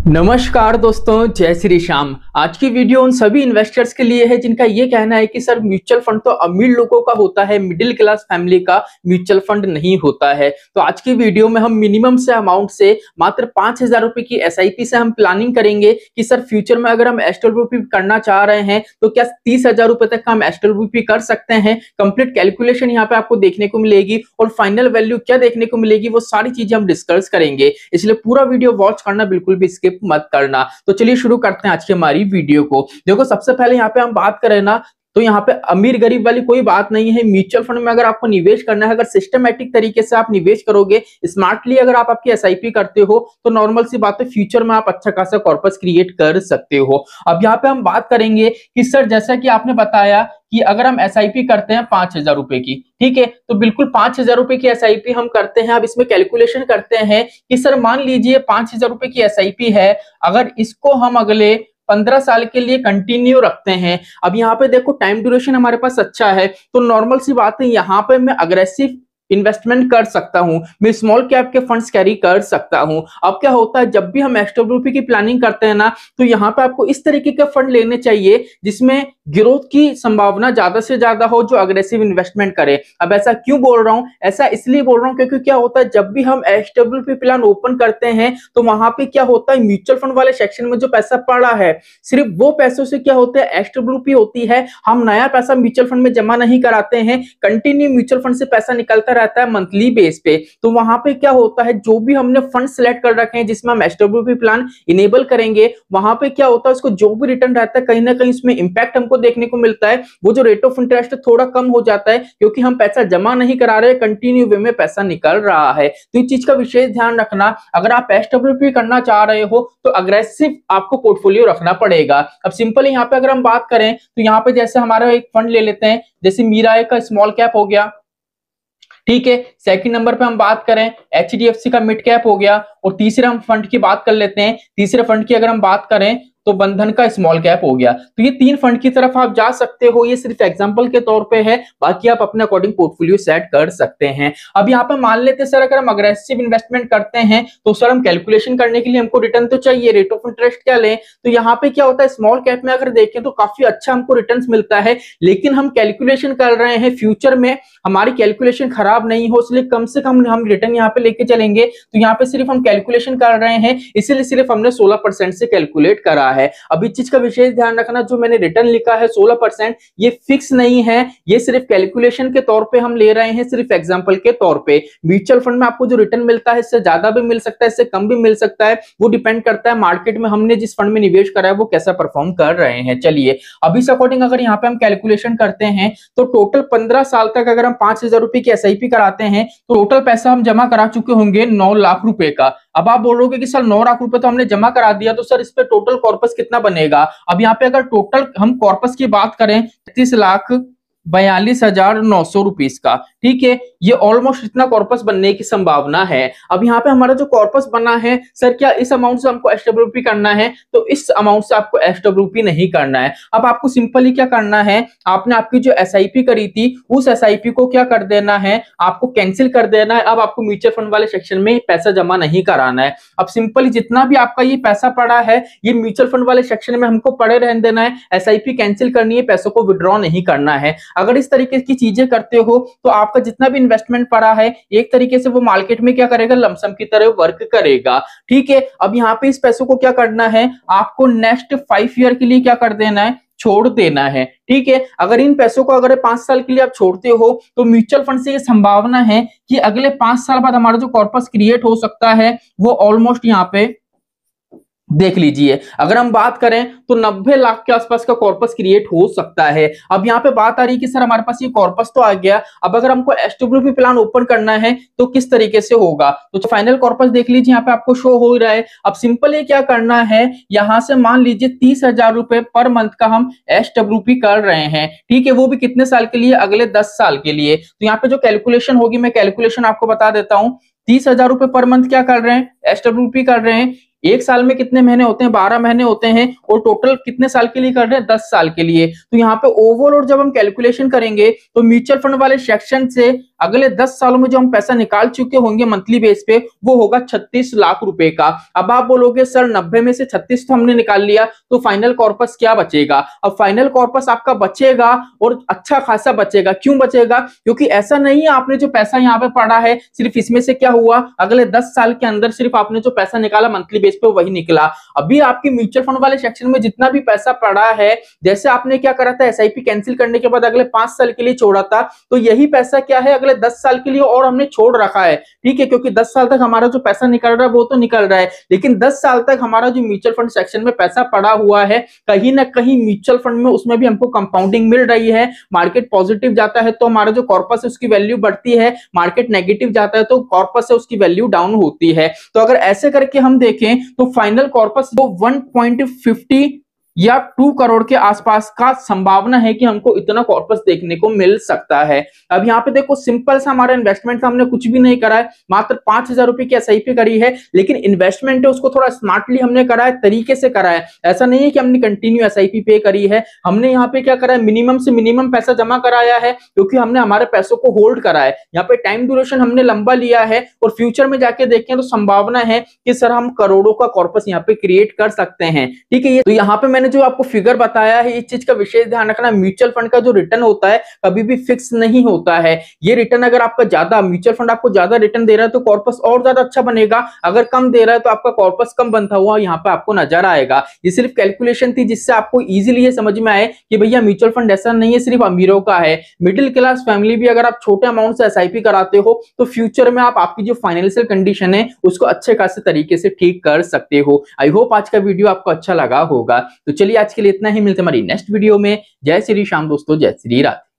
नमस्कार दोस्तों, जय श्री श्याम। आज की वीडियो उन सभी इन्वेस्टर्स के लिए है जिनका ये कहना है कि सर म्यूचुअल फंड तो अमीर लोगों का होता है, मिडिल क्लास फैमिली का म्यूचुअल फंड नहीं होता है। तो आज की वीडियो में हम मिनिमम से अमाउंट से मात्र 5,000 रुपए की एसआईपी से हम प्लानिंग करेंगे कि सर फ्यूचर में अगर हम एसडब्ल्यूपी करना चाह रहे हैं तो क्या 30,000 रुपए तक का हम एसडब्ल्यूपी कर सकते हैं। कंप्लीट कैलकुलेशन यहाँ पे आपको देखने को मिलेगी और फाइनल वैल्यू क्या देखने को मिलेगी वो सारी चीजें हम डिस्कस करेंगे, इसलिए पूरा वीडियो वॉच करना बिल्कुल भी स्किप मत करना। तो चलिए शुरू करते हैं आज की हमारी वीडियो को। देखो, सबसे पहले यहाँ पे हम बात करें ना तो यहाँ पे अमीर गरीब वाली कोई बात नहीं है। म्यूचुअल फंड में अगर आपको निवेश करना है, अगर सिस्टमैटिक तरीके से आप निवेश करोगे, स्मार्टली अगर आप आपकी एसआईपी करते हो तो नॉर्मल सी बात है, फ्यूचर में आप अच्छा खासा कॉर्पस क्रिएट कर सकते हो। अब यहाँ पे हम बात करेंगे कि सर जैसा कि आपने बताया कि अगर हम एसआईपी करते हैं 5,000 रुपए की, ठीक है, तो बिल्कुल 5,000 रुपए की एसआईपी हम करते हैं। अब इसमें कैलकुलेशन करते हैं कि सर मान लीजिए 5,000 रुपए की एसआईपी है, अगर इसको हम अगले 15 साल के लिए कंटिन्यू रखते हैं। अब यहाँ पे देखो टाइम ड्यूरेशन हमारे पास अच्छा है, तो नॉर्मल सी बात है, यहाँ पे मैं अग्रेसिव इन्वेस्टमेंट कर सकता हूं, मैं स्मॉल कैप के फंड्स कैरी कर सकता हूं। अब क्या होता है, जब भी हम एसडब्ल्यूपी की प्लानिंग करते हैं ना, तो यहाँ पे आपको इस तरीके के फंड लेने चाहिए जिसमें ग्रोथ की संभावना ज्यादा से ज्यादा हो, जो अग्रेसिव इन्वेस्टमेंट करे। अब ऐसा क्यों बोल रहा हूं, ऐसा इसलिए बोल रहा हूं क्योंकि क्या होता है, जब भी हम एसडब्ल्यूपी प्लान ओपन करते हैं तो वहां पे क्या होता है, म्यूचुअल फंड वाले सेक्शन में जो पैसा पड़ा है, सिर्फ वो पैसों से क्या होता है, एसडब्ल्यूपी होती है। हम नया पैसा म्यूचुअल फंड में जमा नहीं कराते हैं, कंटिन्यू म्यूचुअल फंड से पैसा निकलता रहता है मंथली बेस पे। तो वहां पे क्या होता है, जो भी हमने फंड सिलेक्ट कर रखे हैं जिसमें हम एसडब्ल्यूपी प्लान इनेबल करेंगे, वहां पे क्या होता है, उसको जो भी रिटर्न रहता है कहीं ना कहीं इसमें इंपैक्ट हमको देखने को मिलता है। वो जो रेट ऑफ इंटरेस्ट थोड़ा कम हो जाता है क्योंकि हम पैसा जमा नहीं करा रहे, कंटिन्यू वे में पैसा निकल रहा है। तो इस चीज का विशेष ध्यान रखना। अगर आप एसडब्ल्यूपी करना चाह रहे हो तो अग्रेसिव आपको पोर्टफोलियो रखना पड़ेगा। अब सिंपल यहाँ पे अगर हम बात करें तो यहाँ पे जैसे हमारा एक फंड ले लेते हैं, जैसे मीराए का स्मॉल कैप हो गया, ठीक है। सेकंड नंबर पे हम बात करें एचडीएफसी का मिड कैप हो गया, और तीसरे हम फंड की बात कर लेते हैं। तीसरे फंड की अगर हम बात करें तो बंधन का स्मॉल कैप हो गया। तो ये 3 फंड की तरफ आप जा सकते हो, ये सिर्फ एग्जांपल के तौर पे है, बाकी आप अपने अकॉर्डिंग पोर्टफोलियो सेट कर सकते हैं। अब यहाँ पे मान लेते हैं सर अगर हम अग्रेसिव इन्वेस्टमेंट करते हैं तो सर हम कैलकुलेशन करने के लिए हमको रिटर्न तो चाहिए, रेट ऑफ इंटरेस्ट क्या लें। तो यहाँ पे क्या होता है, स्मॉल कैप में अगर देखें तो काफी अच्छा हमको रिटर्न मिलता है, लेकिन हम कैलकुलेशन कर रहे हैं फ्यूचर में हमारी कैलकुलेशन खराब नहीं हो, इसलिए कम से कम हम रिटर्न यहाँ पे लेके चलेंगे। तो यहाँ पे सिर्फ हम कैलकुलेशन कर रहे हैं, इसीलिए सिर्फ हमने 16% से कैलकुलेट करा है। अब इस चीज का विशेष ध्यान रखना, जो मैंने रिटर्न लिखा है 16%, ये फिक्स नहीं है, ये सिर्फ कैलकुलेशन के तौर पे हम ले रहे हैं, सिर्फ एग्जांपल के तौर पे। म्यूचुअल फंड में आपको जो रिटर्न मिलता है इससे ज्यादा भी मिल सकता है, इससे कम भी मिल सकता है, वो डिपेंड करता है मार्केट में हमने जिस फंड में निवेश करा है वो कैसा परफॉर्म कर रहे हैं। चलिए अब इस अकॉर्डिंग अगर यहाँ पे हम कैलकुलेशन करते हैं तो टोटल 15 साल तक अगर हम 5,000 रुपए की एसआईपी कराते हैं तो टोटल पैसा हम जमा करा चुके होंगे 9 लाख रुपए का। अब आप बोलोगे कि सर 9 लाख रुपए तो हमने जमा करा दिया, तो सर इस पे टोटल कॉर्पस कितना बनेगा। अब यहाँ पे अगर टोटल हम कॉर्पस की बात करें 33,42,900 रुपीस का, ठीक है, ये ऑलमोस्ट इतना कॉर्पस बनने की संभावना है। अब यहाँ पे हमारा जो कॉर्पस बना है, सर क्या इस अमाउंट से हमको एसडब्ल्यूपी करना है, तो इस अमाउंट से आपको एसडब्ल्यूपी नहीं करना है। अब आपको सिंपली क्या करना है, आपने आपकी जो एसआईपी करी थी उस एसआईपी को क्या कर देना है, आपको कैंसिल कर देना है। अब आपको म्यूचुअल फंड वाले सेक्शन में पैसा जमा नहीं कराना है। अब सिंपली जितना भी आपका ये पैसा पड़ा है ये म्यूचुअल फंड वाले सेक्शन में हमको पड़े रहने देना है, एसआईपी कैंसिल करनी है, पैसों को विड्रॉ नहीं करना है। अगर इस तरीके की चीजें करते हो तो आपका जितना भी इन्वेस्टमेंट पड़ा है एक तरीके से वो मार्केट में क्या करेगा, लमसम की तरह वर्क करेगा, ठीक है। अब यहाँ पे इस पैसों को क्या करना है, आपको नेक्स्ट 5 ईयर के लिए क्या कर देना है, छोड़ देना है, ठीक है। अगर इन पैसों को अगर 5 साल के लिए आप छोड़ते हो तो म्यूचुअल फंड से ये संभावना है कि अगले 5 साल बाद हमारा जो कॉर्पस क्रिएट हो सकता है वो ऑलमोस्ट यहाँ पे देख लीजिए, अगर हम बात करें तो 90 लाख के आसपास का कॉर्पस क्रिएट हो सकता है। अब यहाँ पे बात आ रही है कि सर हमारे पास ये कॉर्पस तो आ गया, अब अगर हमको एसडब्ल्यूपी प्लान ओपन करना है तो किस तरीके से होगा। तो फाइनल कॉर्पस देख लीजिए, यहाँ पे आपको शो हो रहा है। अब सिंपल ये क्या करना है, यहाँ से मान लीजिए 30,000 रुपए पर मंथ का हम एसडब्ल्यूपी कर रहे हैं, ठीक है, वो भी कितने साल के लिए, अगले 10 साल के लिए। तो यहाँ पे जो कैलकुलेशन होगी, मैं कैलकुलेशन आपको बता देता हूँ। 30,000 रुपए पर मंथ क्या कर रहे हैं, एसडब्ल्यूपी कर रहे हैं। एक साल में कितने महीने होते हैं, 12 महीने होते हैं, और टोटल कितने साल के लिए कर रहे हैं, 10 साल के लिए। तो यहाँ पे ओवरऑल जब हम कैलकुलेशन करेंगे तो म्यूचुअल फंड वाले सेक्शन से अगले 10 सालों में जो हम पैसा निकाल चुके होंगे मंथली बेस पे वो होगा 36 लाख रुपए का। अब आप बोलोगे सर 90 में से 36 तो हमने निकाल लिया, तो फाइनल कॉर्पस क्या बचेगा? अब फाइनल कॉर्पस आपका बचेगा और अच्छा खासा बचेगा। क्यों बचेगा? क्योंकि ऐसा नहीं है आपने जो पैसा यहाँ पे पड़ा है सिर्फ इसमें से क्या हुआ, अगले 10 साल के अंदर सिर्फ आपने जो पैसा निकाला मंथली बेस पे वही निकला। अभी आपके म्यूचुअल फंड वाले सेक्शन में जितना भी पैसा पड़ा है, जैसे आपने क्या करा था, एसआईपी कैंसिल करने के बाद अगले 5 साल के लिए छोड़ा था, तो यही पैसा क्या है अगले 10 साल के लिए और हमने छोड़ रखा है। ठीक है, क्योंकि 10 साल तक हमारा जो पैसा निकल रहा है वो तो निकल रहा है, लेकिन 10 साल तक हमारा जो म्यूचुअल फंड सेक्शन में पैसा पड़ा हुआ है कहीं ना कहीं म्यूचुअल फंड में उसमें भी हमको कंपाउंडिंग मिल रही है। मार्केट पॉजिटिव जाता है तो हमारा जो कॉर्पस है उसकी वैल्यू बढ़ती है, मार्केट नेगेटिव जाता है तो कॉर्पस है उसकी वैल्यू डाउन होती है। तो अगर ऐसे करके हम देखें तो फाइनल कॉर्पस वो 1.50 या 2 करोड़ के आसपास का संभावना है कि हमको इतना कॉर्पस देखने को मिल सकता है। अब यहाँ पे देखो सिंपल सा हमारा इन्वेस्टमेंट, हमने कुछ भी नहीं करा है, मात्र 5,000 रुपए की एसआईपी करी है, लेकिन इन्वेस्टमेंट है उसको थोड़ा स्मार्टली हमने करा है, तरीके से करा है। ऐसा नहीं है कि हमने कंटिन्यू एसआईपी पे करी है, हमने यहाँ पे क्या करा है, मिनिमम से मिनिमम पैसा जमा कराया है, क्योंकि हमने हमारे पैसों को होल्ड करा है। यहाँ पे टाइम ड्यूरेशन हमने लंबा लिया है और फ्यूचर में जाके देखें तो संभावना है कि सर हम करोड़ों का कॉर्पस यहाँ पे क्रिएट कर सकते हैं। ठीक है, तो यहाँ पे मैंने जो आपको फिगर बताया है इस चीज का विशेष ध्यान रखना, म्यूचुअल फंड का जो रिटर्न होता है कभी भी फिक्स नहीं होता है। ये रिटर्न अगर आपका ज्यादा, म्यूचुअल फंड आपको ज्यादा रिटर्न दे रहा है तो कॉर्पस और ज्यादा अच्छा बनेगा, अगर कम दे रहा है तो आपका कॉर्पस कम बनता हुआ यहाँ पे आपको नजर आएगा। ये सिर्फ कैलकुलेशन थी जिससे आपको इजीली ये समझ में आए कि भैया म्यूचुअल फंड ऐसा नहीं है सिर्फ अमीरों का है, मिडिल क्लास फैमिली भी अगर आप छोटे अमाउंट से एसआईपी कराते हो तो फ्यूचर में आप आपकी जो फाइनेंशियल कंडीशन है उसको अच्छे खासे तरीके से ठीक कर सकते हो। आई होप आज का वीडियो आपको अच्छा लगा होगा। तो चलिए आज के लिए इतना ही, मिलते हमारी नेक्स्ट वीडियो में। जय श्री श्याम दोस्तों, जय श्री राधे।